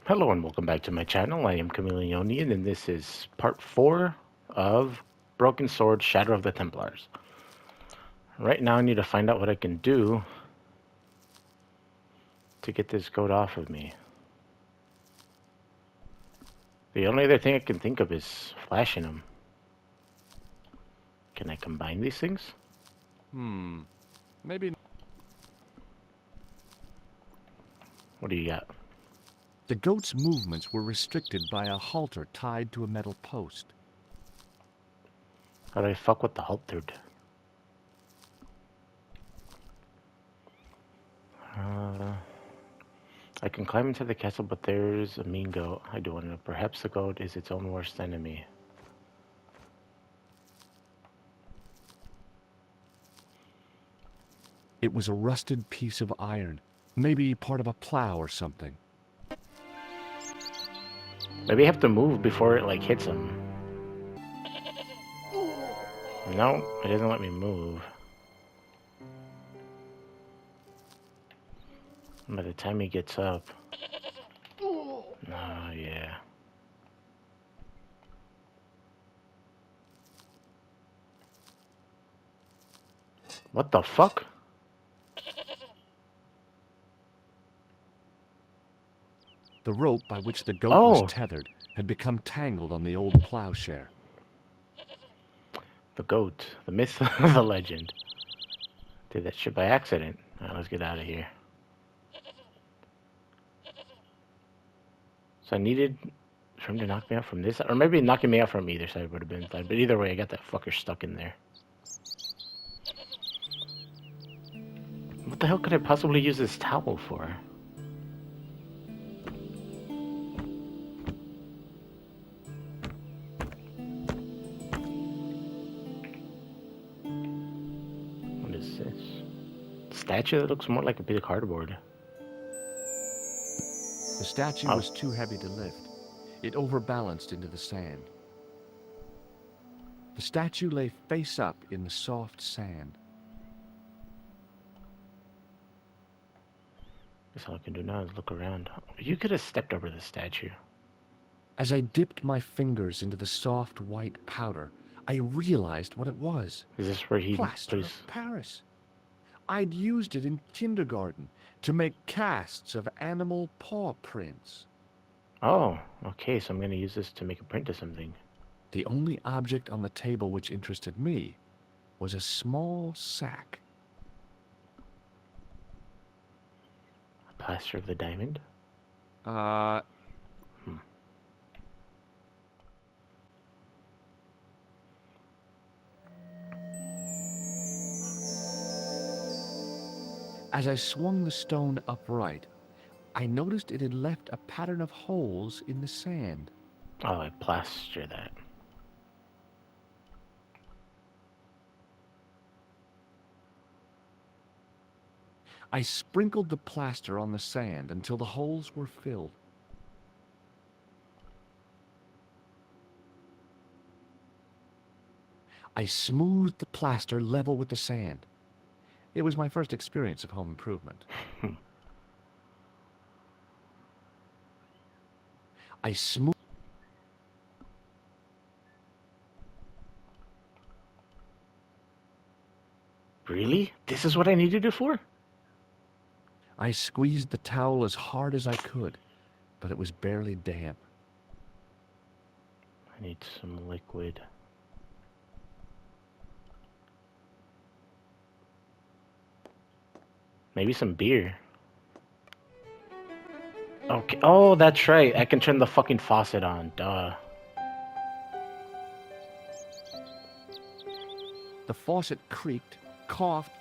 Hello and welcome back to my channel. I am Chameleonian and this is part 4 of Broken Sword Shadow of the Templars. Right now I need to find out what I can do to get this goat off of me. The only other thing I can think of is flashing him. Can I combine these things? Maybe. What do you got? The goat's movements were restricted by a halter tied to a metal post. How do I fuck with the halter? I can climb into the castle, but there's a mean goat. I don't know. Perhaps the goat is its own worst enemy. It was a rusted piece of iron, maybe part of a plow or something. Maybe I have to move before it like hits him. No, it doesn't let me move. By the time he gets up. Oh, yeah. What the fuck? The rope by which the goat was tethered had become tangled on the old plowshare. The goat. The myth, the legend. Did that shit by accident. Alright, let's get out of here. So I needed for him to knock me out from this side. Or maybe knocking me out from either side would have been fine. But either way, I got that fucker stuck in there. What the hell could I possibly use this towel for? What is this? Statue that looks more like a bit of cardboard. The statue was too heavy to lift. It overbalanced into the sand. The statue lay face up in the soft sand. Guess all I can do now is look around. You could have stepped over the statue. As I dipped my fingers into the soft white powder, I realized what it was. Is this where he Plaster of Paris. I'd used it in kindergarten to make casts of animal paw prints. Oh, okay, so I'm going to use this to make a print of something. The only object on the table which interested me was a small sack. A plaster of the diamond? As I swung the stone upright, I noticed it had left a pattern of holes in the sand. Oh, I plaster that. I sprinkled the plaster on the sand until the holes were filled. I smoothed the plaster level with the sand. It was my first experience of home improvement. I smoothed. Really? This is what I needed it for? I squeezed the towel as hard as I could, but it was barely damp. I need some liquid. Maybe some beer. Okay. Oh, that's right. I can turn the fucking faucet on. Duh. The faucet creaked, coughed.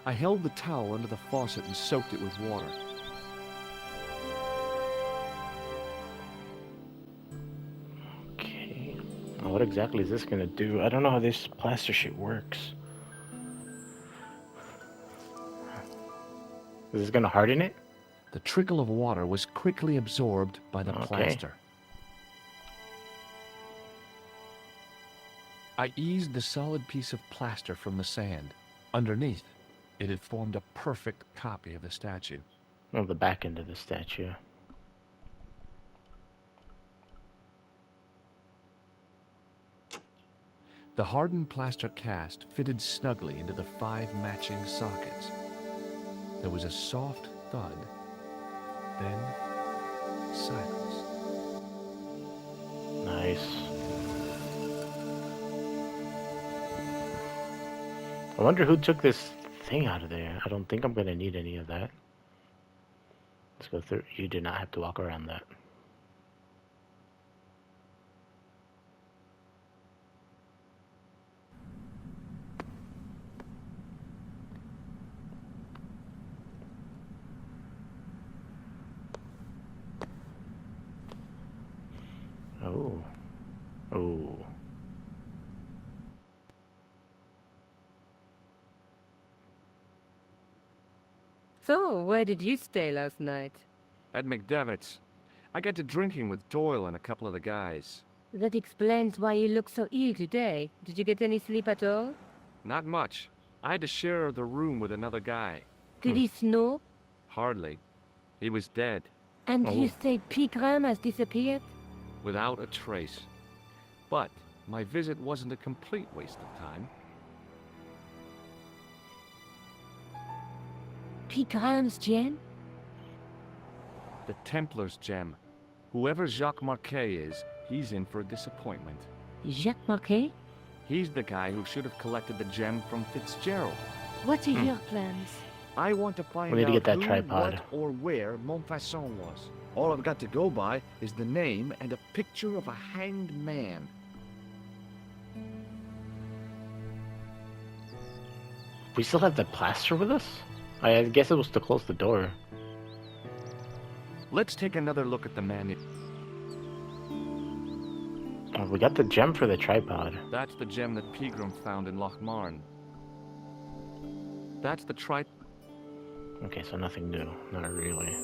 I held the towel under the faucet and soaked it with water. Okay. Now what exactly is this gonna do? I don't know how this plaster shit works. Is this gonna harden it? The trickle of water was quickly absorbed by the plaster. I eased the solid piece of plaster from the sand. Underneath, it had formed a perfect copy of the statue. Oh, the back end of the statue. The hardened plaster cast fitted snugly into the 5 matching sockets. There was a soft thud, then silence. Nice. I wonder who took this thing out of there. I don't think I'm gonna need any of that. Let's go through. You do not have to walk around that. Oh. Oh. So, where did you stay last night? At McDevitt's, I got to drinking with Doyle and a couple of the guys. That explains why you look so ill today. Did you get any sleep at all? Not much. I had to share the room with another guy. Did he snore? Hardly. He was dead, And Oh. you say Pigram has disappeared? without a trace. But my visit wasn't a complete waste of time. Pigram's gem? The Templar's gem. Whoever Jacques Marquet is, he's in for a disappointment. Jacques Marquet? He's the guy who should have collected the gem from Fitzgerald. What are your plans? I want to find We need to out get that who, tripod. what, or where Montfaucon was. All I've got to go by is the name and a picture of a hanged man. We still have the plaster with us? I guess it was to close the door. Let's take another look at the man. Oh, we got the gem for the tripod. That's the gem that Pegram found in Lochmarn. That's the Okay, so nothing new. Not really.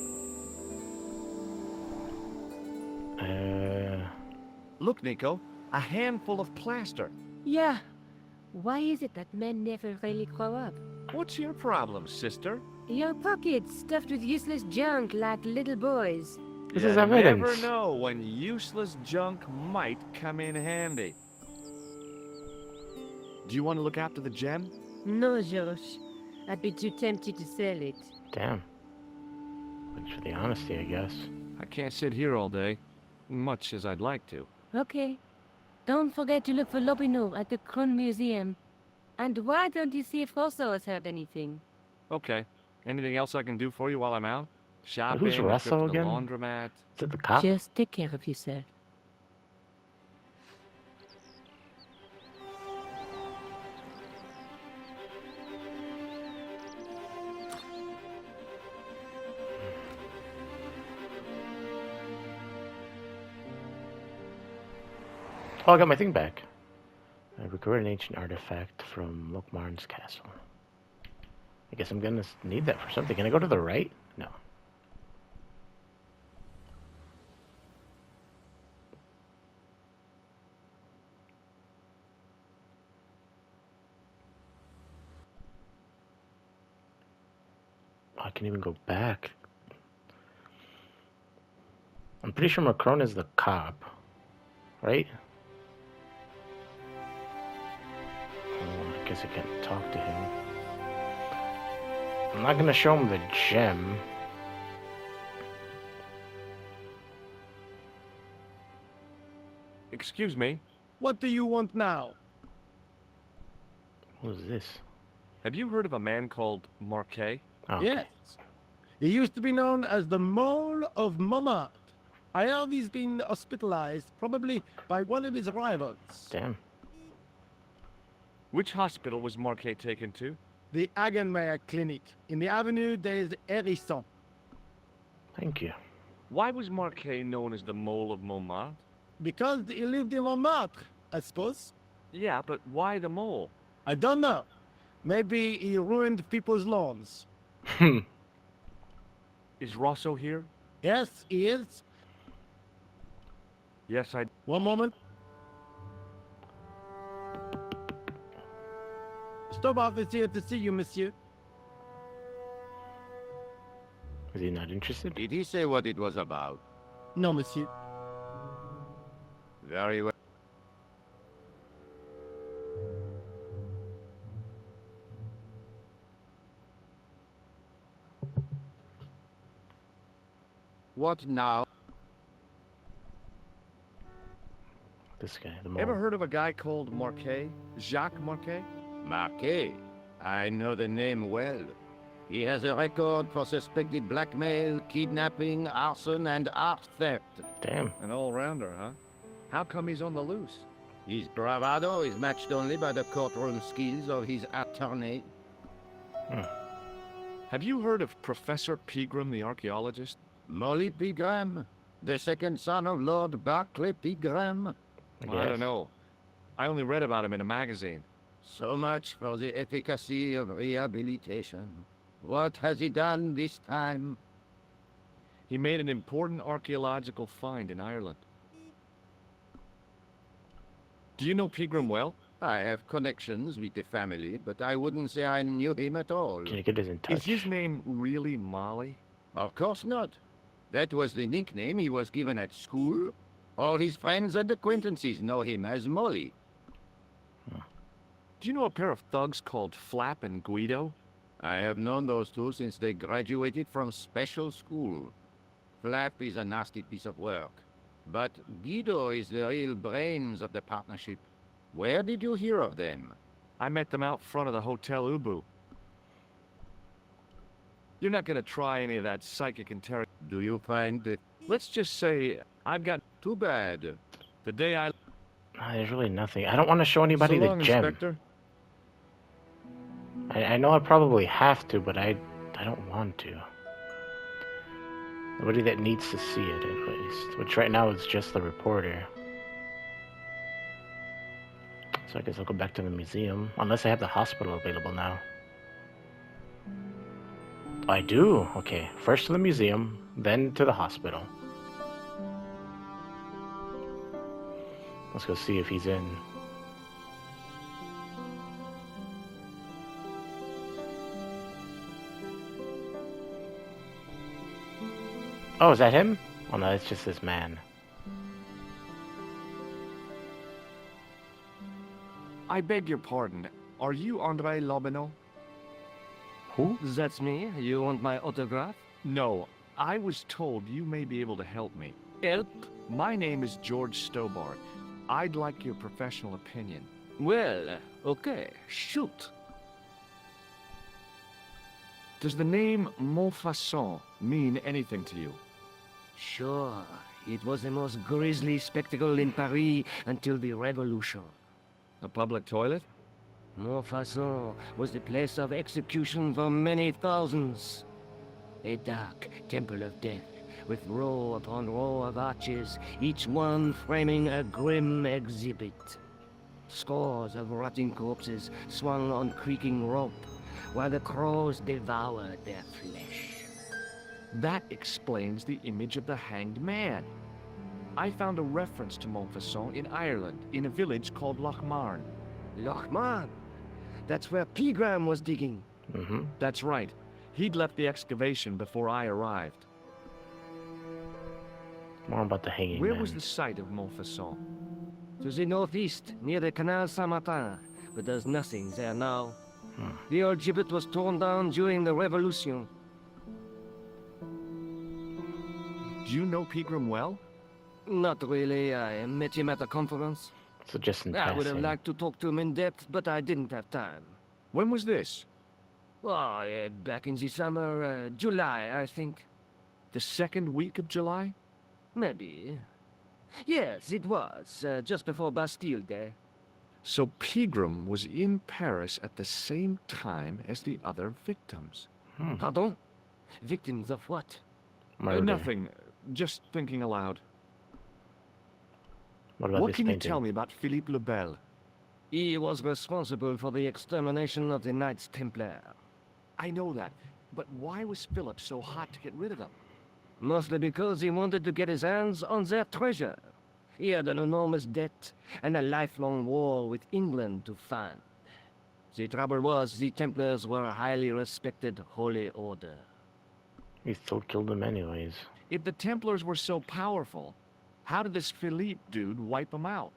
Look, Nico, a handful of plaster. Yeah. Why is it that men never really grow up? What's your problem, sister? Your pockets stuffed with useless junk like little boys. This You is evidence. never know when useless junk might come in handy. Do you want to look after the gem? No, Josh. I'd be too tempted to sell it. Damn. Thanks for the honesty, I guess. I can't sit here all day, much as I'd like to. Okay. Don't forget to look for Lopinot at the Kron Museum. And why don't you see if Rosso has heard anything? Okay. Anything else I can do for you while I'm out? Shopping, Who's a trip Russell to the again? laundromat. Is it the cop? Just take care of yourself. Oh, I got my thing back. I recovered an ancient artifact from Lokmarn's castle. I guess I'm gonna need that for something. Can I go to the right? No. I can even go back. I'm pretty sure Macron is the cop, right? Oh, I guess I can't talk to him. I'm not gonna show him the gem. Excuse me, What do you want now? What is this? have you heard of a man called Marquet? Oh, Yes. He used to be known as the Mole of Montmartre. I heard he's been hospitalized, probably by one of his rivals. damn. Which hospital was Marquet taken to? The Hagenmeyer Clinic in the Avenue des Hérissons. Thank you. Why was Marquet known as the Mole of Montmartre? Because he lived in Montmartre, I suppose. Yeah, but why the mole? I don't know. Maybe he ruined people's lawns. Is Rosso here? Yes, he is. Yes, I... One moment. Stobart is here to see you, monsieur. Is he not interested? Did he say what it was about? No, monsieur. Very well. What now? This guy, the Ever mole. heard of a guy called Marquet? Jacques Marquet? Marquet. I know the name well. He has a record for suspected blackmail, kidnapping, arson, and art theft. Damn. An all-rounder, huh? How come he's on the loose? His bravado is matched only by the courtroom skills of his attorney. Have you heard of Professor Pegram, the archaeologist? Molly Pegram, the second son of Lord Barclay Pegram. I Well, I don't guess. know. I only read about him in a magazine. So much for the efficacy of rehabilitation. What has he done this time? He made an important archaeological find in Ireland. Do you know Pegram well? I have connections with the family, but I wouldn't say I knew him at all. Can you get us in touch? Is his name really Molly? Of course not. That was the nickname he was given at school. All his friends and acquaintances know him as Molly. Do you know a pair of thugs called Flap and Guido? I have known those two since they graduated from special school. Flap is a nasty piece of work. But Guido is the real brains of the partnership. Where did you hear of them? I met them out front of the Hotel Ubu. You're not gonna try any of that psychic interrogation. Do you find it Let's just say I've got too bad? the day I... There's really nothing. I don't want to show anybody So long, the gem. Inspector. I know I probably have to, but I don't want to. Nobody that needs to see it, at least. Which right now is just the reporter. So I guess I'll go back to the museum. Unless I have the hospital available now. I do? Okay. First to the museum, then to the hospital. Let's go see if he's in. Oh, is that him? Oh no, it's just this man. I beg your pardon. Are you André Lobineau? Who? That's me. You want my autograph? No. I was told you may be able to help me. Help? My name is George Stobart. I'd like your professional opinion. Well, okay. Shoot. Does the name Montfaucon mean anything to you? Sure. It was the most grisly spectacle in Paris until the Revolution. A public toilet? Montfaucon was the place of execution for many thousands. A dark temple of death, with row upon row of arches, each one framing a grim exhibit. Scores of rotting corpses swung on creaking rope, while the crows devoured their flesh. That explains the image of the hanged man. I found a reference to Montfaucon in Ireland, in a village called Lochmarn. Lochmarn. That's where Pegram was digging. Mm-hmm. That's right. He'd left the excavation before I arrived. More about the hanging Where man. was the site of Montfaucon? To the northeast, near the Canal Saint-Martin, but there's nothing there now. Hmm. The old gibbet was torn down during the Revolution. Do you know Pegram well? Not really. I met him at a conference. So just in I would have passing. liked to talk to him in depth, but I didn't have time. When was this? Oh, back in the summer, July, I think. The second week of July? Maybe. Yes, it was, just before Bastille Day. So Pegram was in Paris at the same time as the other victims. Pardon? Victims of what? Murder. Nothing. Just thinking aloud. What about What this can you painting? tell me about Philippe le Bel? He was responsible for the extermination of the Knights Templar. I know that, but why was Philip so hot to get rid of them? Mostly because he wanted to get his hands on their treasure. He had an enormous debt and a lifelong war with England to fund. The trouble was, the Templars were a highly respected holy order. He still killed him anyways. If the Templars were so powerful, how did this Philippe dude wipe them out?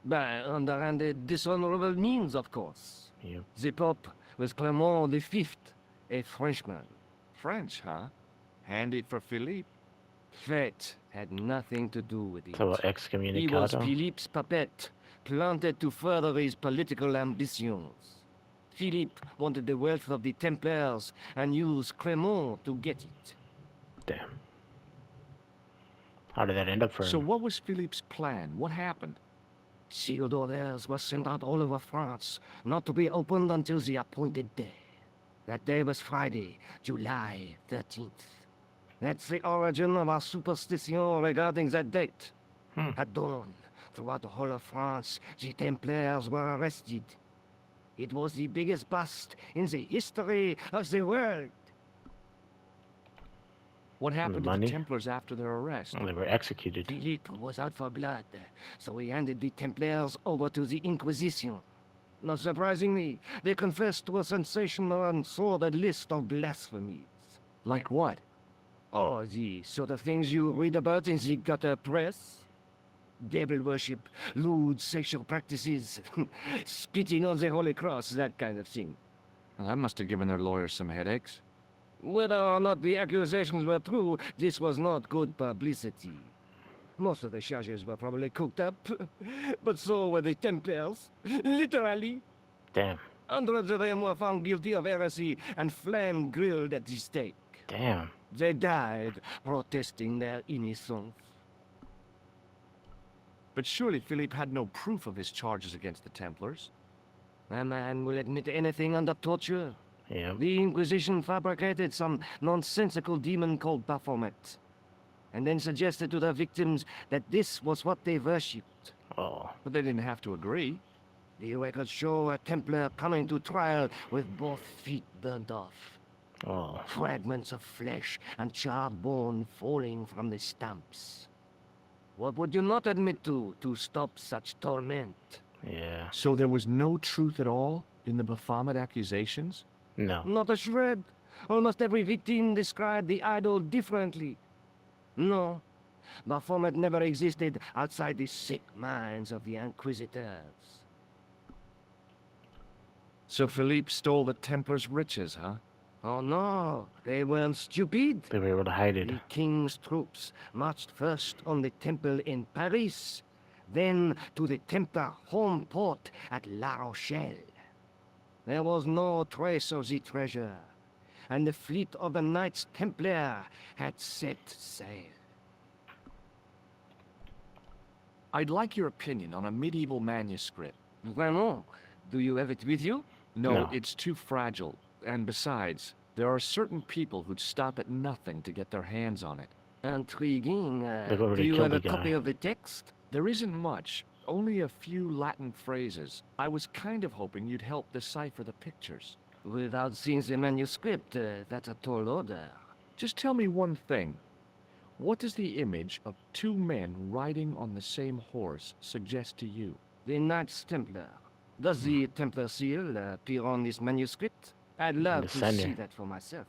By underhanded, dishonorable means, of course. Yep. The Pope was Clement V, a Frenchman. French, huh? Handy for Philippe. Fate had nothing to do with it. So He was excommunicado. Philippe's puppet, planted to further his political ambitions. Philippe wanted the wealth of the Templars and used Clement to get it. Damn. How did that end up for So him? what was Philippe's plan? What happened? Sealed orders were sent out all over France, not to be opened until the appointed day. That day was Friday, July 13th. That's the origin of our superstition regarding that date. At dawn, throughout the whole of France, the Templars were arrested. It was the biggest bust in the history of the world. What happened to the money? Templars after their arrest? They were executed. Philippe was out for blood, so he handed the Templars over to the Inquisition. Not surprisingly, they confessed to a sensational and sordid list of blasphemies. Like what? Oh, the sort of things you read about in the gutter press. Devil worship, lewd sexual practices, spitting on the Holy Cross, that kind of thing. Well, that must have given their lawyers some headaches. Whether or not the accusations were true, this was not good publicity. Most of the charges were probably cooked up, but so were the Templars, literally. Damn. Hundreds of them were found guilty of heresy and flame-grilled at the stake. Damn. They died protesting their innocence. But surely Philippe had no proof of his charges against the Templars. A man will admit anything under torture. Yep. The Inquisition fabricated some nonsensical demon called Baphomet, and then suggested to their victims that this was what they worshipped. Oh. But they didn't have to agree. The records show a Templar coming to trial with both feet burned off, Oh. fragments of flesh and charred bone falling from the stumps. What would you not admit to stop such torment? Yeah. So there was no truth at all in the Baphomet accusations? No. Not a shred. Almost every victim described the idol differently. No, Baphomet never existed outside the sick minds of the Inquisitors. So Philippe stole the Templars' riches, huh? Oh no, they weren't stupid. They were able to hide it. The king's troops marched first on the temple in Paris, then to the Templar home port at La Rochelle. There was no trace of the treasure, and the fleet of the Knights Templar had set sail. I'd like your opinion on a medieval manuscript. Vraiment? Do you have it with you? No, No. it's too fragile. And besides, there are certain people who'd stop at nothing to get their hands on it. Intriguing. They've Do already you killed have a the copy guy. of the text? There isn't much, only a few Latin phrases. I was kind of hoping you'd help decipher the pictures. Without seeing the manuscript, that's a tall order. Just tell me one thing. What does the image of two men riding on the same horse suggest to you? The Knights Templar. Does the Templar seal appear on this manuscript? I'd love the to center. see that for myself.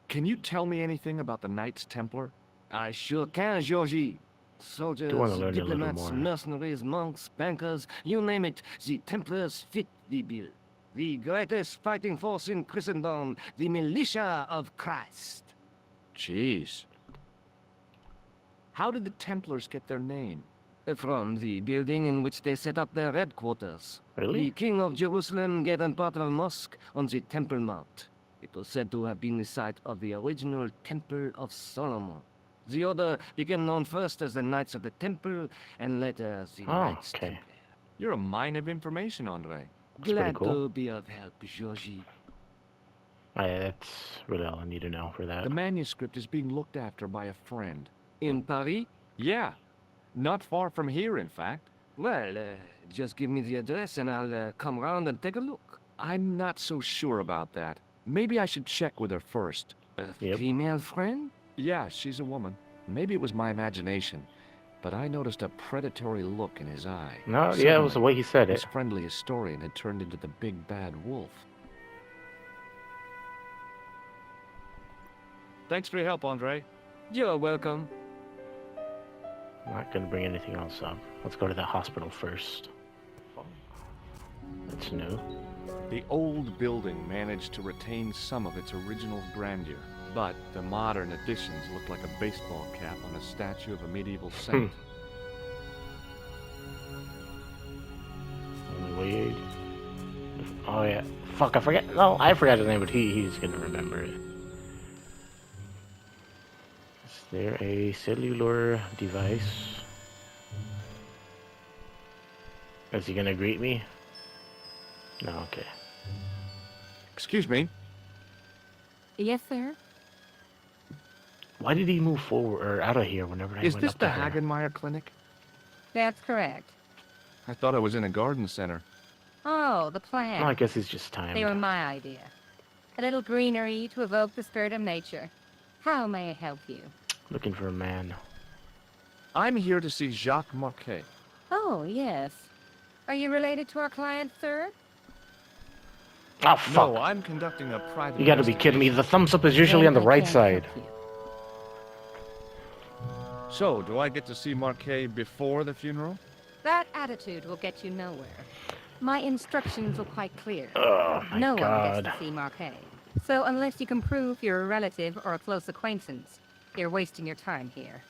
Can you tell me anything about the Knights Templar? I sure can, Georgie. Soldiers, wanna learn a little diplomats, more. mercenaries, monks, bankers, you name it, the Templars fit the bill. The greatest fighting force in Christendom, the militia of Christ. Jeez. How did the Templars get their name? From the building in which they set up their headquarters. Really? The king of Jerusalem gave them part of a mosque on the Temple Mount. It was said to have been the site of the original Temple of Solomon. The order became known first as the Knights of the Temple, and later as the Oh, Knights okay. Templar. You're a mine of information, Andre. pretty Glad cool. to be of help, Georgie. That's really all I need to know for that. The manuscript is being looked after by a friend. In Paris? Yeah. Not far from here, in fact. Well, just give me the address and I'll come round and take a look. I'm not so sure about that. Maybe I should check with her first. A Yep. female friend? Yeah, she's a woman. Maybe it was my imagination. but I noticed a predatory look in his eye. No, yeah, it was the Suddenly, way he said his it. friendly historian had turned into the big bad wolf. Thanks for your help, Andre. You're welcome. I'm not gonna bring anything else up. Let's go to the hospital first. That's new. The old building managed to retain some of its original grandeur, but the modern additions look like a baseball cap on a statue of a medieval saint. Weird. Oh yeah. Fuck, I forget. No, I forgot his name, but he's gonna remember it. Is there a cellular device? Is he gonna greet me? No, okay. Excuse me. Yes, sir? Why did he move forward or out of here whenever I Is went this up the to her? Hagenmeyer Clinic? That's correct. I thought I was in a garden center. Oh, the plant. No, I guess it's just time. They were my idea. A little greenery to evoke the spirit of nature. How may I help you? Looking for a man. I'm here to see Jacques Marquet. Oh, yes. Are you related to our client, sir? Oh fuck! No, I'm conducting a private You gotta be kidding me. The thumbs up is usually Then on the I right can't side. help you. So, do I get to see Marquet before the funeral? That attitude will get you nowhere. My instructions were quite clear. Oh my No one god. gets to see Marquet. So unless you can prove you're a relative or a close acquaintance, you're wasting your time here.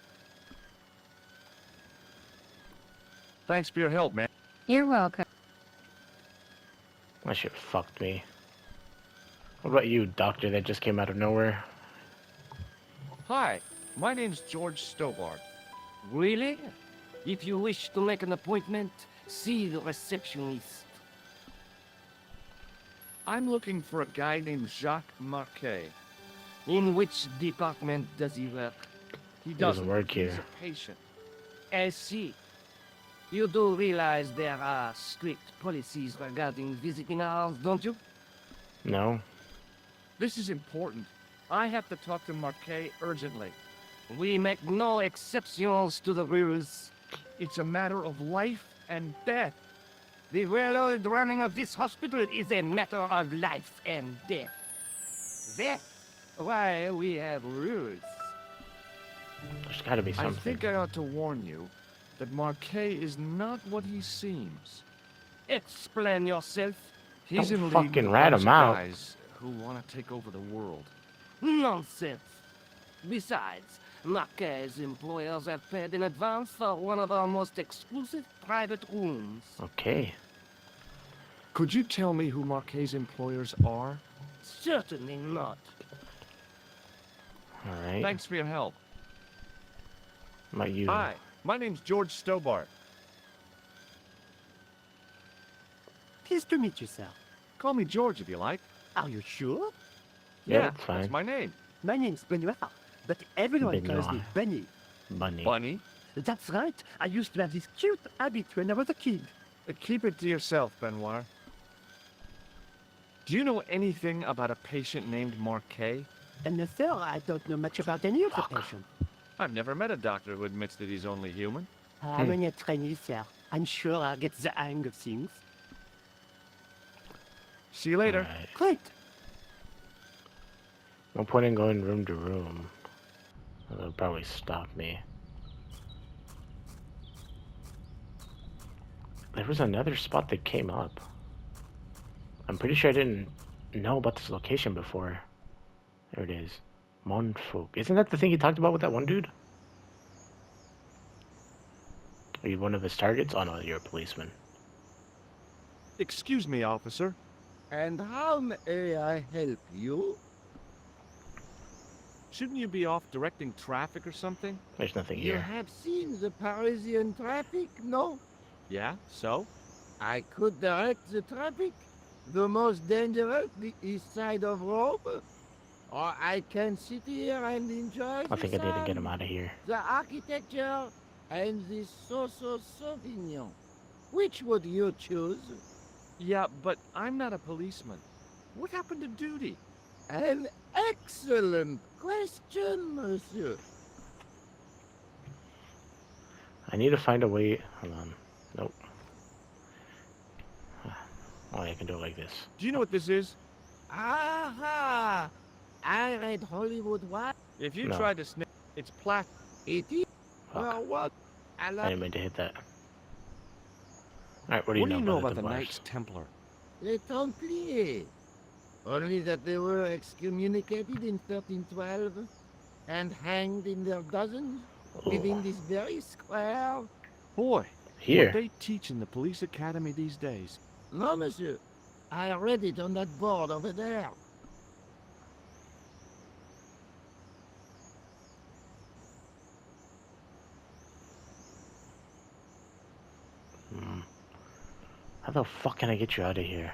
Thanks for your help, man. You're welcome. That shit fucked me. What about you, doctor that just came out of nowhere? Hi, my name's George Stobart. Really? If you wish to make an appointment, see the receptionist. I'm looking for a guy named Jacques Marquet. In which department does he work? He doesn't doesn't work He's here. a patient. I see. You do realize there are strict policies regarding visiting hours, don't you? No? This is important. I have to talk to Marquet urgently. We make no exceptions to the rules. It's a matter of life and death. The well-oiled running of this hospital is a matter of life and death. That's why we have rules. There's gotta be I something. think I ought to warn you that Marquet is not what he seems. Explain yourself. He's Don't in league fucking with rat those him out. guys who want to take over the world. Nonsense. Besides, Marquet's employers have paid in advance for one of our most exclusive private rooms. Okay. Could you tell me who Marquet's employers are? Certainly not. Alright. Thanks for your help. What about you? Hi, my name's George Stobart. Pleased to meet you, sir. Call me George if you like. Are you sure? Yeah, that's fine. That's my name. My name's Benoit, but everyone calls me Benoit. Benny. Bunny. Bunny. That's right. I used to have this cute habit when I was a kid. Keep it to yourself, Benoit. Do you know anything about a patient named Marquet? And sir, I don't know much about any of the patients. I've never met a doctor who admits that he's only human. I'm only a trainee, sir. I'm sure I'll get the hang of things. See you later. Alright. Great. No point in going room to room. They'll probably stop me. There was another spot that came up. I'm pretty sure I didn't know about this location before. There it is. Monfolk. Isn't that the thing you talked about with that one dude? Are you one of his targets? Oh no, you're a policeman. Excuse me, officer. And how may I help you? Shouldn't you be off directing traffic or something? There's nothing You here. have seen the Parisian traffic, no? Yeah, so? I could direct the traffic. The most dangerous, the east side of Rome. Or I can sit here and enjoy I think I the need to get sun, him out of here. the architecture, and the Sauvignon. Which would you choose? Yeah, but I'm not a policeman. What happened to duty? An excellent question, monsieur. need to find a way. Hold on. Nope. Oh, I can do it like this. Do you know what this is? Aha! I read Hollywood what? If you No. tried to snip, it's plastic. It is. Fuck. Well, what? I I like didn't mean to hit that. Alright, what do you know about the Templars? Knights Templar? les Templiers. Only that they were excommunicated in 1312 and hanged in their dozens within this very square. Boy, Here. what they teach in the police academy these days. No, monsieur. I read it on that board over there. Hmm. How the fuck can I get you out of here?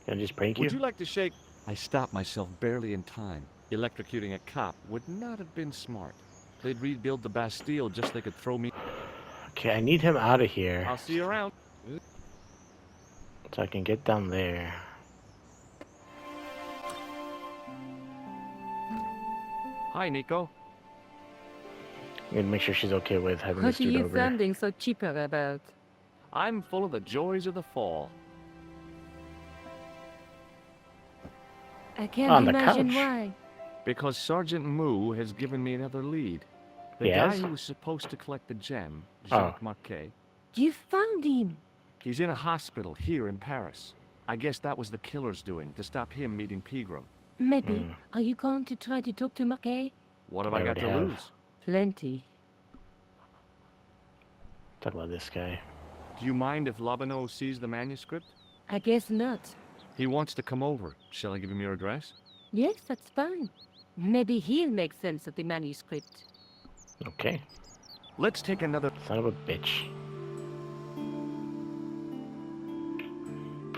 Can I just prank Would you like to shake? I stopped myself barely in time. Electrocuting a cop would not have been smart. They'd rebuild the Bastille just they could throw me. Okay, I need him out of here I'll see you around. so I can get down there. Hi, Nico. I'm gonna make sure she's okay with having What this are dude you over. sounding so cheaper about? I'm full of the joys of the fall. I can't On the imagine couch. why. Because Sergeant Moo has given me another lead. The Yes? guy who was supposed to collect the gem, Oh. Jacques Marquet, You found him. he's in a hospital here in Paris. I guess that was the killer's doing, to stop him meeting Pegram. Maybe. Hmm. Are you going to try to talk to Marquet? What have I I got to already have. lose? Plenty. Talk about this guy. Do you mind if Lobineau sees the manuscript? I guess not. He wants to come over. Shall I give him your address? Yes, that's fine. Maybe he'll make sense of the manuscript. Okay. Let's take another... Son of a bitch.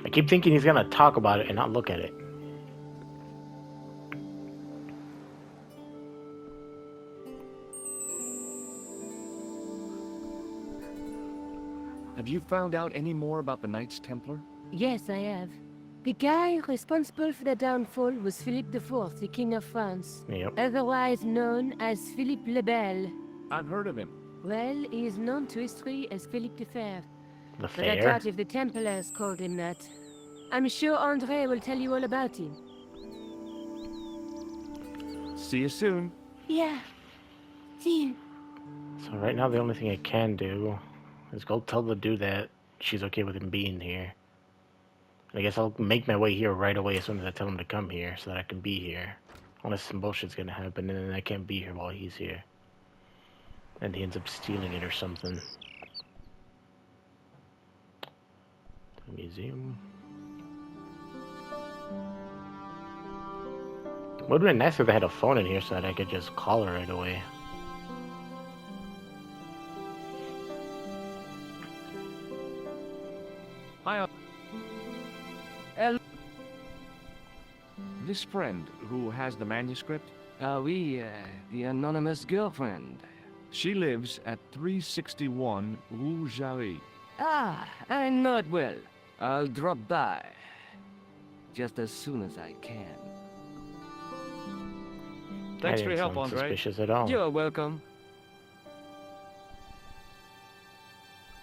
I keep thinking he's gonna talk about it and not look at it. Have you found out any more about the Knights Templar? Yes, I have. The guy responsible for the downfall was Philippe IV, the King of France, Yep. otherwise known as Philippe le Bel. I've heard of him. Well, he is known to history as Philippe the Fair, The but I fair. doubt if the Templars called him that. I'm sure André will tell you all about him. See you soon. Yeah. See you. So right now the only thing I can do is go tell the dude that she's okay with him being here. I guess I'll make my way here right away as soon as I tell him to come here so that I can be here. Unless some bullshit's gonna happen and then I can't be here while he's here. And he ends up stealing it or something. The museum. Would have been nice if they had a phone in here so that I could just call her right away. Hi. This friend who has the manuscript, Oui, the anonymous girlfriend. she lives at 361 Rue Jarry. Ah, I know it well. I'll drop by. Just as soon as I can. Thanks I for your didn't help, sound Andre. suspicious at all. You're welcome.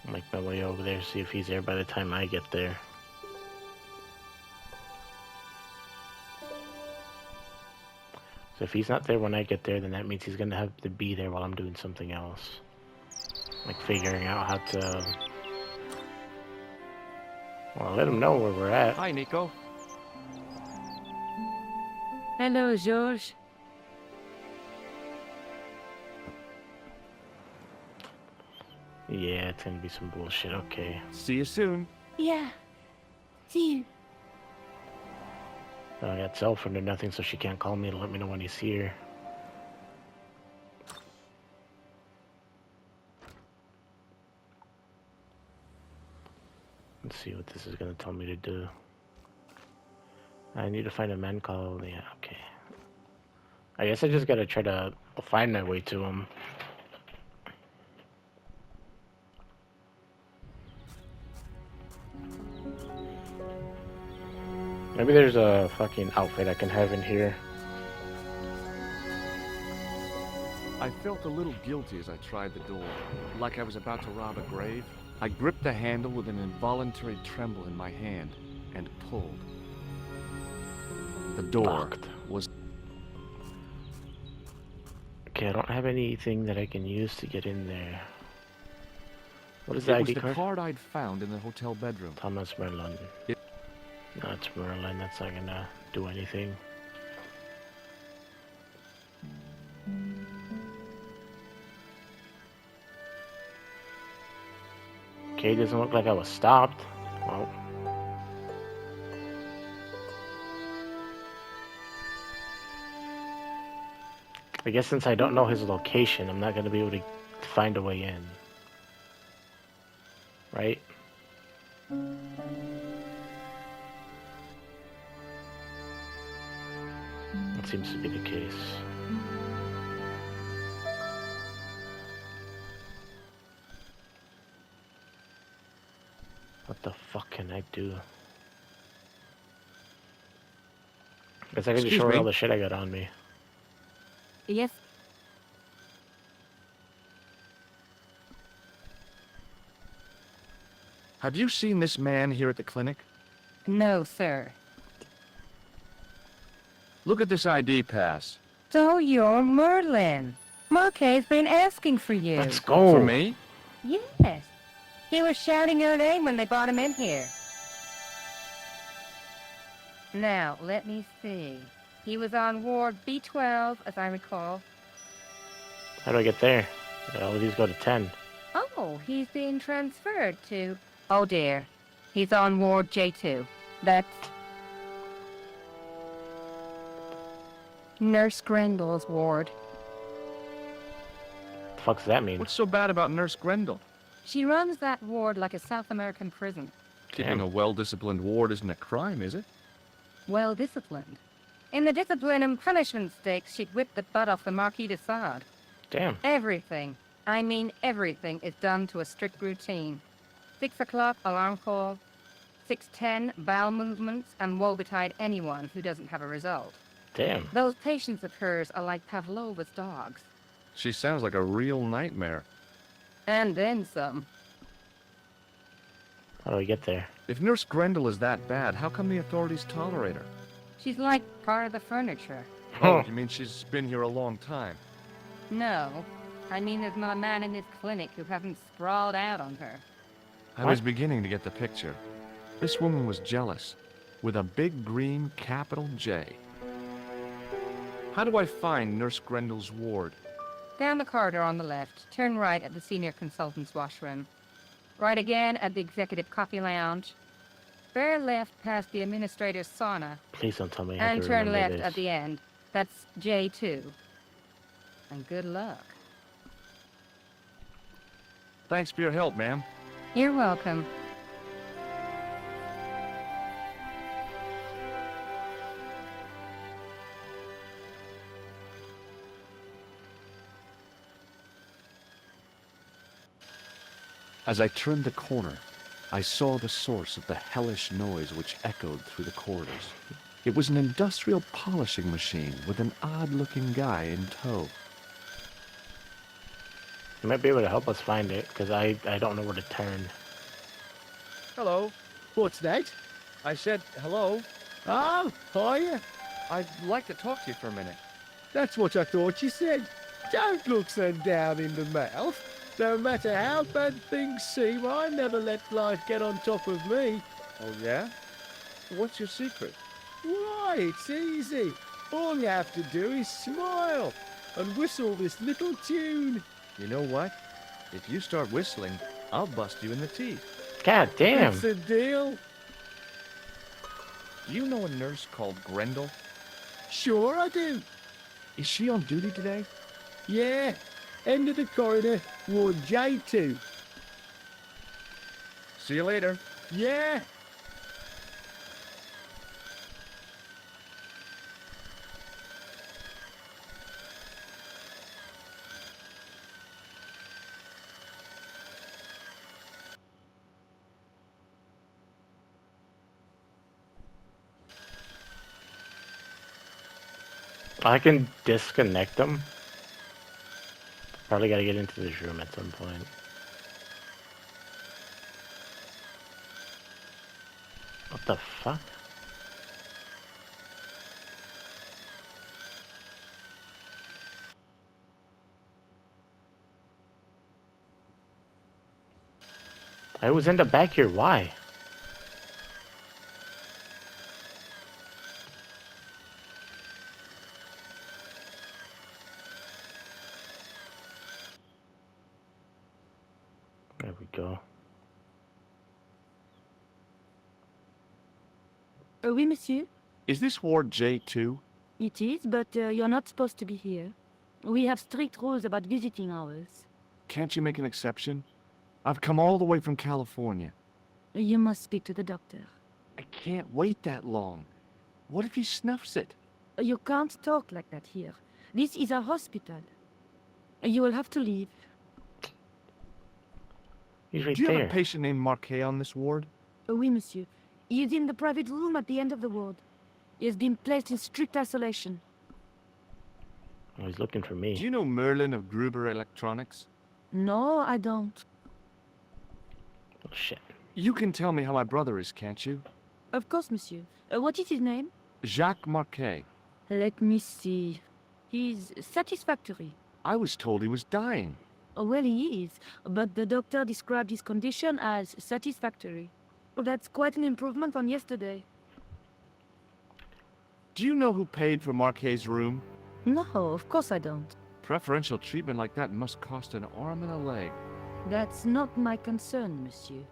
I'll make my way over there, see if he's there by the time I get there. So if he's not there when I get there, then that means he's gonna have to be there while I'm doing something else. Like figuring out how to... Well, let him know where we're at. Hi, Nico. Hello, Georges. Yeah, it's gonna be some bullshit, okay. See you soon. Yeah. See you. I got cell phone or nothing, so she can't call me to let me know when he's here. Let's see what this is gonna tell me to do. I need to find a man called... Yeah, okay. I guess I just gotta try to find my way to him. Maybe there's a fucking outfit I can have in here. I felt a little guilty as I tried the door, like I was about to rob a grave. I gripped the handle with an involuntary tremble in my hand and pulled. The door Locked. was... Okay, I don't have anything that I can use to get in there. What is It the was ID the card? card I'd found in the hotel bedroom. Thomas Merlin. It- No, it's Merlin. That's not gonna do anything. Okay, doesn't look like I was stopped. Well. I guess since I don't know his location, I'm not gonna be able to find a way in. Right? That seems to be the case. What the fuck can I do? Guess I can just Excuse show her me? all the shit I got on me. Yes? Have you seen this man here at the clinic? No, sir. Look at this ID pass. So you're Merlin. Marquet's been asking for you. Let's go. For me? Yes. He was shouting your name when they brought him in here. Now, let me see. He was on Ward B12, as I recall. How do I get there? All of these go to 10. Oh, he's being transferred to... Oh dear. He's on Ward J2. That's... Nurse Grendel's ward. The fuck does that mean? What's so bad about Nurse Grendel? She runs that ward like a South American prison. Keeping a well-disciplined ward isn't a crime, is it? Well disciplined. In the discipline and punishment stakes, she'd whip the butt off the Marquis de Sade. Damn. Everything, I mean everything, is done to a strict routine. 6 o'clock, alarm call. 6:10, bowel movements, and woe betide anyone who doesn't have a result. Damn. Those patients of hers are like Pavlova's dogs. She sounds like a real nightmare. And then some. How do I get there? If Nurse Grendel is that bad, how come the authorities tolerate her? She's like part of the furniture. Oh, you mean she's been here a long time? No, I mean there's not a man in this clinic who hasn't sprawled out on her. I was beginning to get the picture. This woman was jealous, with a big green capital J. How do I find Nurse Grendel's ward? Down the corridor on the left, turn right at the senior consultant's washroom. Right again at the executive coffee lounge. Bear left past the administrator's sauna. Please don't tell me I And have to turn remember left this. at the end. That's J2. And good luck. Thanks for your help, ma'am. You're welcome. As I turned the corner, I saw the source of the hellish noise which echoed through the corridors. It was an industrial polishing machine with an odd-looking guy in tow. You might be able to help us find it, because I don't know where to turn. Hello. What's that? I said hello. Oh, hiya. I'd like to talk to you for a minute. That's what I thought you said. Don't look so down in the mouth. No matter how bad things seem, I never let life get on top of me. Oh, yeah? What's your secret? Why, it's easy. All you have to do is smile and whistle this little tune. You know what? If you start whistling, I'll bust you in the teeth. God damn. That's the deal. Do you know a nurse called Grendel? Sure I do. Is she on duty today? Yeah. End of the corridor, Ward J2. See you later. Yeah. I can disconnect them. Probably gotta get into this room at some point. What the fuck? I always end up back here. Why? There we go. Oui, monsieur. Is this Ward J2? It is, but you're not supposed to be here. We have strict rules about visiting hours. Can't you make an exception? I've come all the way from California. You must speak to the doctor. I can't wait that long. What if he snuffs it? You can't talk like that here. This is a hospital. You will have to leave. He's right Do you there. have a patient named Marquet on this ward? Oui, monsieur. He is in the private room at the end of the ward. He has been placed in strict isolation. Oh, he's looking for me. Do you know Merlin of Gruber Electronics? No, I don't. Oh, shit. You can tell me how my brother is, can't you? Of course, monsieur. What is his name? Jacques Marquet. Let me see. He's satisfactory. I was told he was dying. Well, he is, but the doctor described his condition as satisfactory. That's quite an improvement from yesterday. Do you know who paid for Marquet's room? No, of course I don't. Preferential treatment like that must cost an arm and a leg. That's not my concern, monsieur.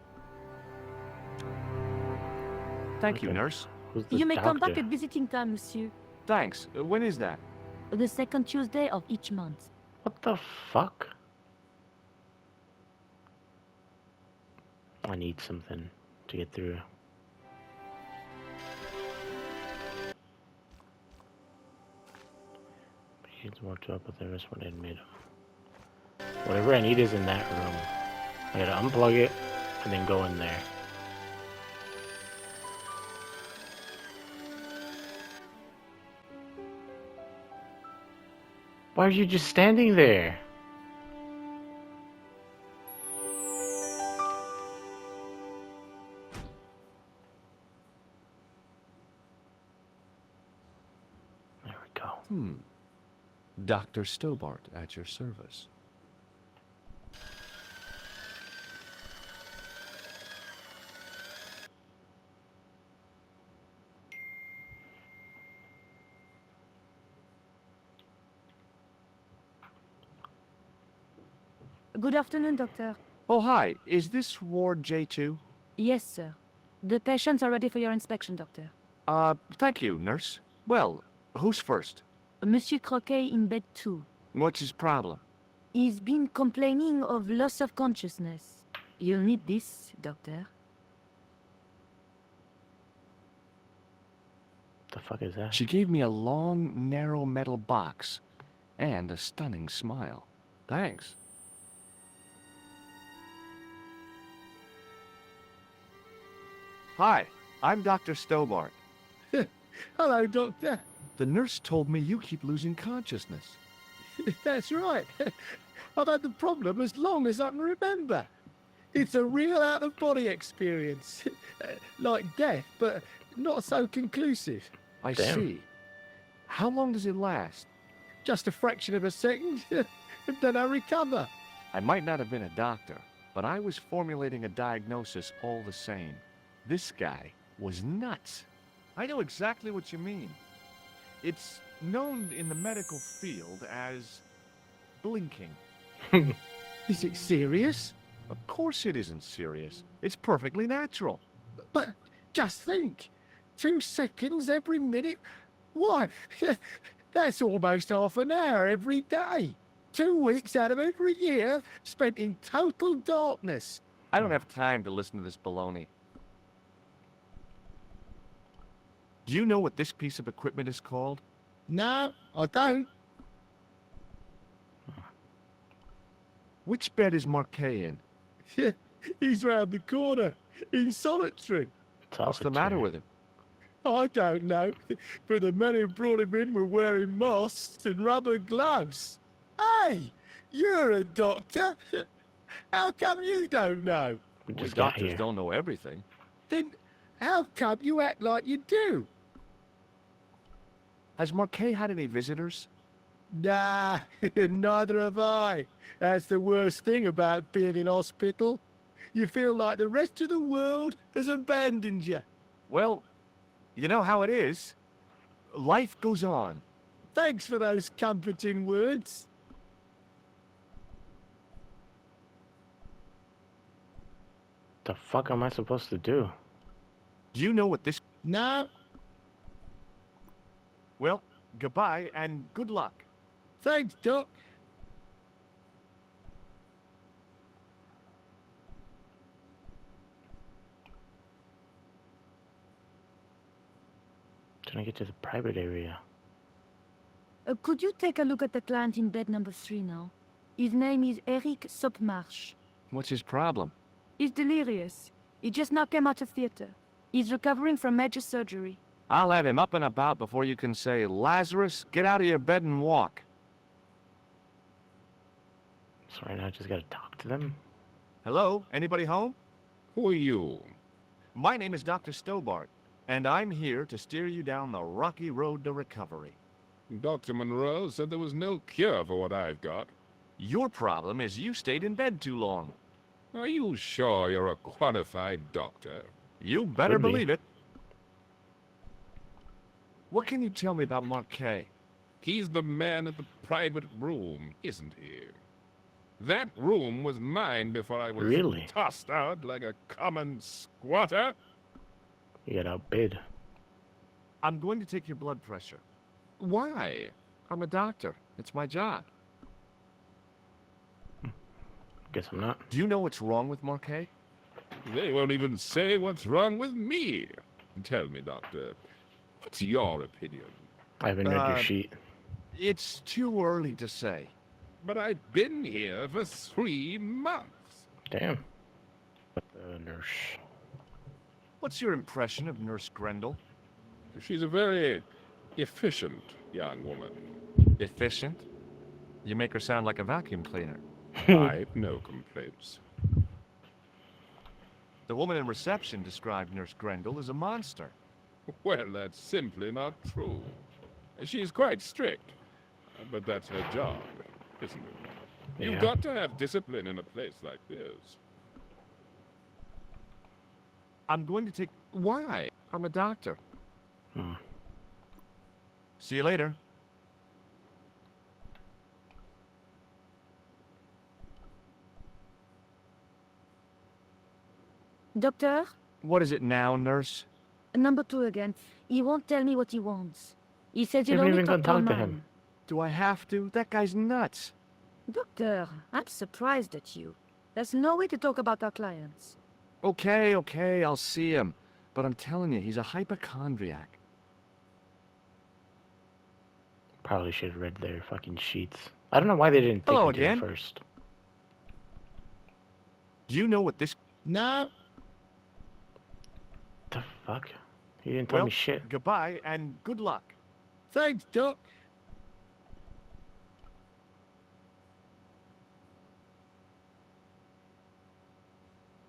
Thank you, Okay. nurse. Who's this You may come back doctor? at visiting time, monsieur. Thanks. When is that? The second Tuesday of each month. What the fuck? I need something to get through. Needs more to up with the rest one admit. Whatever I need is in that room. I gotta unplug it and then go in there. Why are you just standing there? There we go. Dr. Stobart at your service. Good afternoon, doctor. Oh, hi. Is this Ward J2? Yes, sir. The patients are ready for your inspection, doctor. Thank you, nurse. Well, who's first? Monsieur Croquet in bed 2. What's his problem? He's been complaining of loss of consciousness. You'll need this, doctor. The fuck is that? She gave me a long, narrow metal box and a stunning smile. Thanks. Hi, I'm Dr. Stobart. Hello, Doctor. The nurse told me you keep losing consciousness. That's right. I've had the problem as long as I can remember. It's a real out-of-body experience. Like death, but not so conclusive. I Damn. see. How long does it last? Just a fraction of a second, and then I recover. I might not have been a doctor, but I was formulating a diagnosis all the same. This guy was nuts. I know exactly what you mean. It's known in the medical field as blinking. Is it serious? Of course it isn't serious. It's perfectly natural. But just think, 2 seconds every minute? Why, that's almost half an hour every day. 2 weeks out of every year spent in total darkness. I don't have time to listen to this baloney. Do you know what this piece of equipment is called? No, I don't. Which bed is Marquet in? He's round the corner, in solitary. What's the matter with him? I don't know, but the men who brought him in were wearing masks and rubber gloves. Hey, You're a doctor. How come you don't know? We We just got doctors here. don't know everything. Then how come you act like you do? Has Marquet had any visitors? Nah, neither have I. That's the worst thing about being in hospital. You feel like the rest of the world has abandoned you. Well, you know how it is. Life goes on. Thanks for those comforting words. The fuck am I supposed to do? Do you know what this... No, Well, goodbye and good luck. thanks, Doc. Trying to get to the private area. Could you take a look at the client in bed number 3 now? His name is Eric Sopmarsh. What's his problem? He's delirious. He just now came out of theater. He's recovering from major surgery. I'll have him up and about before you can say, Lazarus, get out of your bed and walk. So right now I just gotta talk to them. Hello? Anybody home? Who are you? My name is Dr. Stobart, and I'm here to steer you down the rocky road to recovery. Dr. Monroe said there was no cure for what I've got. Your problem is you stayed in bed too long. Are you sure you're a qualified doctor? You better Could be. believe it. What can you tell me about Marquet? He's the man in the private room, isn't he? That room was mine before I was Really? tossed out like a common squatter. You got outbid. I'm going to take your blood pressure. Why? I'm a doctor. It's my job. Guess I'm not. Do you know what's wrong with Marquet? They won't even say what's wrong with me. Tell me, doctor, what's your opinion? I haven't read your Uh, sheet. It's too early to say. But I've been here for 3 months. Damn. Nurse. What's your impression of Nurse Grendel? She's a very efficient young woman. Efficient? You make her sound like a vacuum cleaner. I've no complaints. The woman in reception described Nurse Grendel as a monster. Well, that's simply not true. She's quite strict, but that's her job, isn't it? Yeah. You've got to have discipline in a place like this. I'm going to take... Why? I'm a doctor. Hmm. See you later. Doctor? What is it now, nurse? Number 2 again. He won't tell me what he wants. He says he'll Haven't only even talk gone to a talk to man. him. Do I have to? That guy's nuts. Doctor, I'm surprised at you. There's no way to talk about our clients. Okay, I'll see him. But I'm telling you, he's a hypochondriac. Probably should have read their fucking sheets. I don't know why they didn't think Hello we did it again. first. Do you know what this... No, The fuck? He didn't tell Well, me shit. goodbye and good luck. thanks, Doc.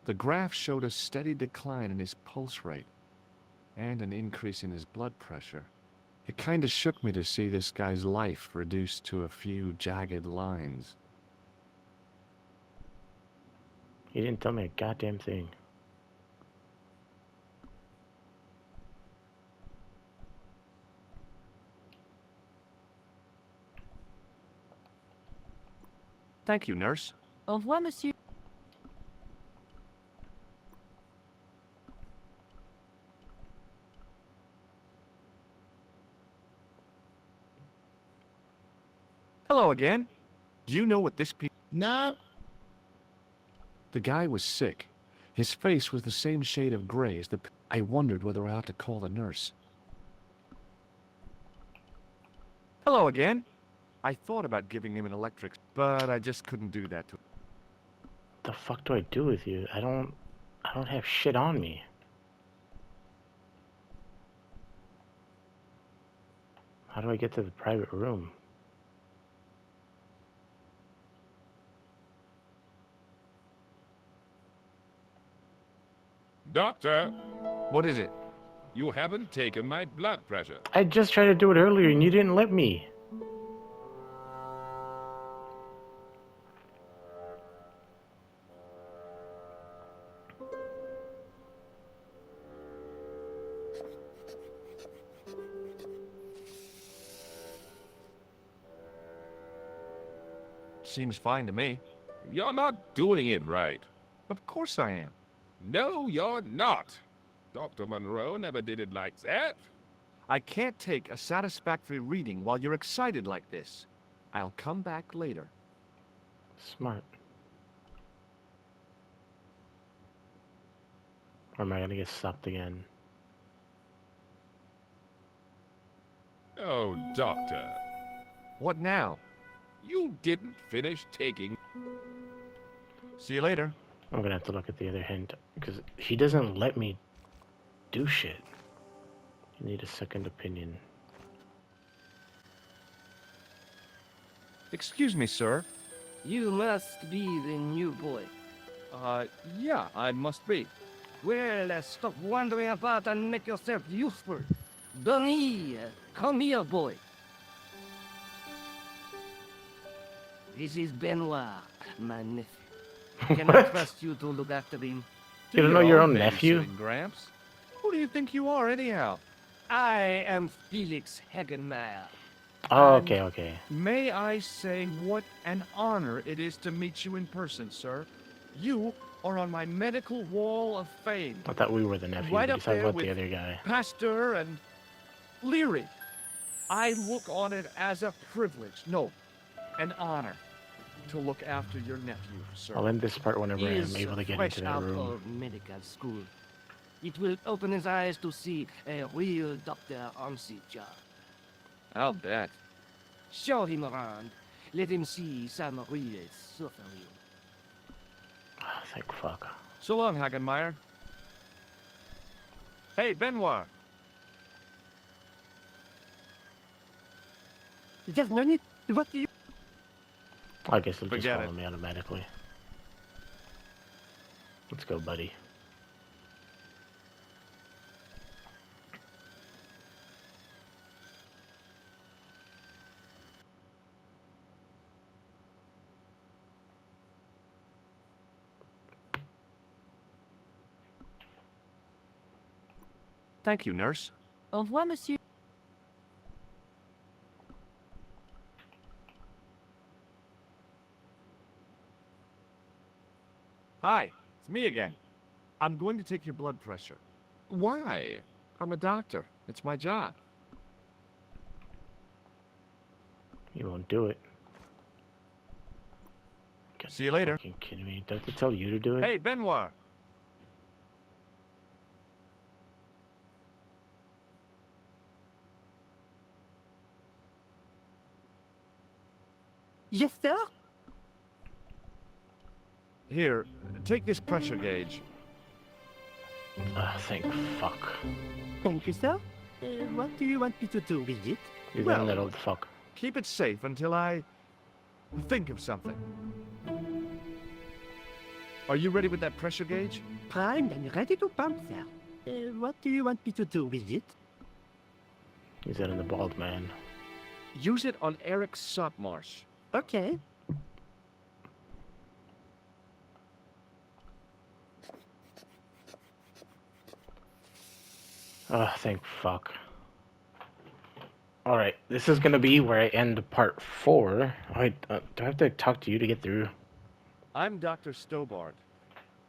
The graph showed a steady decline in his pulse rate and an increase in his blood pressure. It kinda shook me to see this guy's life reduced to a few jagged lines. He didn't tell me a goddamn thing. Thank you, nurse. Au revoir, monsieur. Hello again. Do you know what this No, The guy was sick. His face was the same shade of gray as the... I wondered whether I ought to call the nurse. Hello again. I thought about giving him an electric, but I just couldn't do that to him. The fuck do I do with you? I don't have shit on me. How do I get to the private room? Doctor, What is it? you haven't taken my blood pressure. I just tried to do it earlier and you didn't let me. Seems fine to me. You're not doing it right. Of course I am. No, you're not. Dr. Monroe never did it like that. I can't take a satisfactory reading while you're excited like this. I'll come back later. Smart. Or am I gonna get stopped again? Oh, Doctor, What now? you didn't finish taking... See you later. I'm gonna have to look at the other hint because he doesn't let me do shit. You need a second opinion. Excuse me, sir. You must be the new boy. Yeah, I must be. Well, stop wandering about and make yourself useful. Donnie, come here, boy. This is Benoit, my nephew. Can I What? trust you to look after him? You don't know your own nephew? babysitting, Gramps? Who do you think you are, anyhow? I am Felix Hagenmeyer. Oh, okay, okay. May I say what an honor it is to meet you in person, sir. You are on my medical wall of fame. I thought we were the nephew. Right But up he's talking there about the with other guy. Pasteur and Leary. I look on it as a privilege, no, an honor, to look after your nephew, sir. I'll end this part whenever He I'm is able to get fresh into that out room. of medical school. It will open his eyes to see a real doctor on the job. I'll bet. Show him around. Let him see some real suffering. Ah, thank fuck. So long, Hagenmeyer. Hey, Benoit. Just no need. What do you... I guess it'll just Forget follow it. me automatically. Let's go, buddy. Thank you, nurse. Au revoir, monsieur. Hi, it's me again. I'm going to take your blood pressure. Why? I'm a doctor. It's my job. You won't do it. See you later. Fucking kidding me? Don't they tell you to do it? Hey, Benoit. Yes, sir? Here, take this pressure gauge. Ah, thank fuck. Thank you, sir. What do you want me to do with it? You're Well- that old fuck. Keep it safe until I think of something. Are you ready with that pressure gauge? Primed and ready to pump, sir. What do you want me to do with it? He's that in the bald man. Use it on Eric Sotmarsh. Okay. Ah, thank fuck. Alright, this is gonna be where I end part 4. Do I have to talk to you to get through? I'm Dr. Stobart.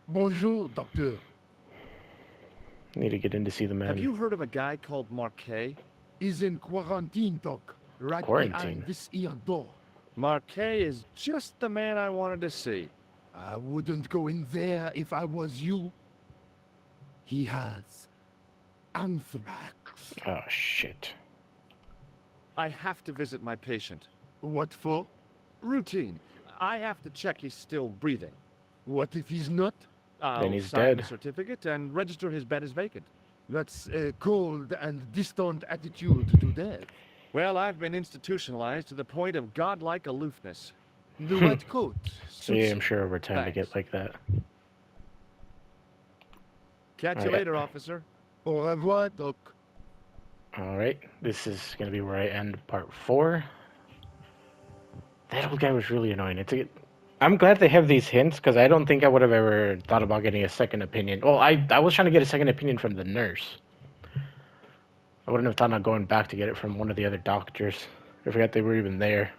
Bonjour, docteur. I need to get in to see the man. Have you heard of a guy called Marquet? Is in quarantine, doc. Right Quarantine? behind this here door. Marquet is just the man I wanted to see. I wouldn't go in there if I was you. He has anthrax. Oh, shit. I have to visit my patient. What for? Routine. I have to check he's still breathing. What if he's not? I'll he's sign dead. the certificate and register his bed as vacant. That's a cold and distant attitude to death. Well, I've been institutionalized to the point of godlike aloofness. The white coat. So yeah, I'm sure over time to Thanks. get like that. Catch you Alright. later, officer. Au revoir, Doc. Alright, this is gonna be where I end part 4. That old guy was really annoying. I'm glad they have these hints, because I don't think I would have ever thought about getting a second opinion. Well, I was trying to get a second opinion from the nurse. I wouldn't have thought of going back to get it from one of the other doctors. I forgot they were even there.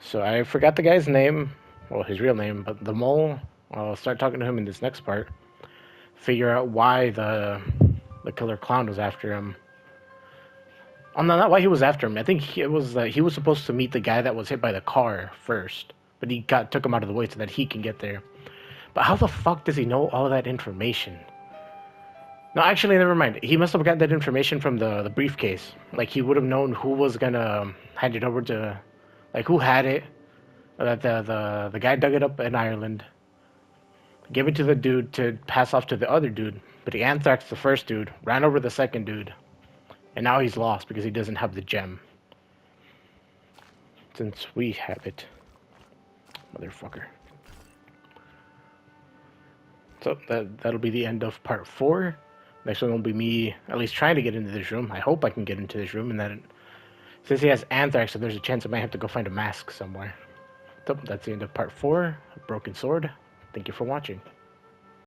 So I forgot the guy's name, well, his real name, but the mole, I'll start talking to him in this next part. Figure out why the killer clown was after him. Oh, no, not why he was after him. I think it was that he was supposed to meet the guy that was hit by the car first, but he took him out of the way so that he can get there. But how the fuck does he know all that information? No, actually, never mind. He must have got that information from the briefcase. Like, he would have known who was gonna hand it over to, like, who had it. That the guy dug it up in Ireland, gave it to the dude to pass off to the other dude, but he anthraxed the first dude, ran over the second dude, and now he's lost because he doesn't have the gem. Since we have it. Motherfucker. So that'll be the end of part 4. Next one will be me at least trying to get into this room. I hope I can get into this room, and that since he has anthrax, so there's a chance I might have to go find a mask somewhere. So that's the end of part 4 of Broken Sword. Thank you for watching.